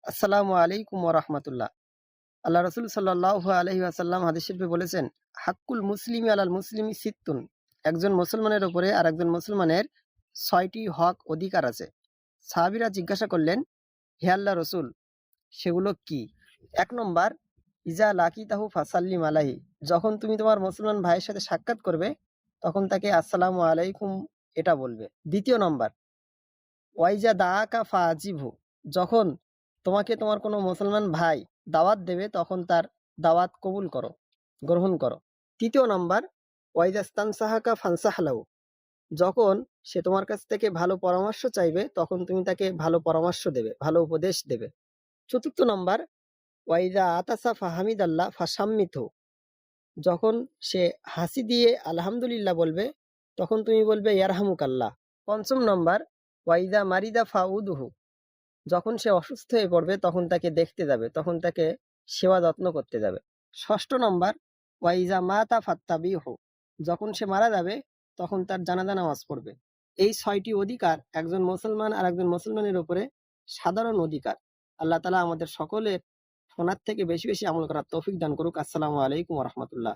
আসসালামু আলাইকুম ওয়া রাহমাতুল্লাহ। আল্লাহ রাসূল সাল্লাল্লাহু আলাইহি ওয়াসাল্লাম হাদিস শরীফে বলেছেন, হাক্কুল মুসলিমি আলাল মুসলিমি সিত্তুন। একজন মুসলমানের উপরে আরেকজন মুসলমানের ৬টি হক অধিকার আছে। সাহাবীরা জিজ্ঞাসা করলেন, হে আল্লাহর রাসূল, সেগুলো কি? ১ নম্বর, ইজা লাকিতাহু ফাসাল্লিম আলাইহি। যখন তুমি তোমার মুসলমান ভাইয়ের সাথে সাক্ষাৎ করবে, তখন তাকে আসসালামু আলাইকুম এটা বলবে। ২য় নম্বর, ওয়াইজা দাআকা ফাজিবহু। যখন তোমাকে তোমার কোনো মুসলমান ভাই দাওয়াত দেবে তখন তার দাওয়াত কবুল করো, গ্রহণ করো। ৩য় নাম্বার, ওয়াইজাস্তানসাহাকা ফানসাহ লাহু। যখন সে তোমার কাছ থেকে ভালো পরামর্শ চাইবে তখন তুমি তাকে ভালো পরামর্শ দেবে, ভালো উপদেশ দেবে। ৪র্থ নাম্বার, ওয়াইজা আতাসা ফাহামিদাল্লাহ ফাসাম্মিতহু। যখন সে হাসি দিয়ে আলহামদুলিল্লাহ বলবে তখন তুমি বলবে ইয়ারহামুকাল্লাহ। ৫ম নাম্বার, ওয়াইজা মারিদা ফাউদুহু। যখন সে অসুস্থ হয়ে পড়বে তখন তাকে দেখতে যাবে, তখন তাকে সেবা যত্ন করতে যাবে। ৬ষ্ঠ নম্বর, ওয়াইজা মাতা ফাত্তাবিহু। যখন সে মারা যাবে তখন তার জানাজা নামাজ পড়বে। এই ৬টি অধিকার একজন মুসলমান আর একজন মুসলমানের উপরে সাধারণ অধিকার। আল্লাহ তাআলা আমাদের সকলের শোনার থেকে বেশি বেশি আমল করার তৌফিক দান করুক। আসসালামু আলাইকুম ওয়া রাহমাতুল্লাহ।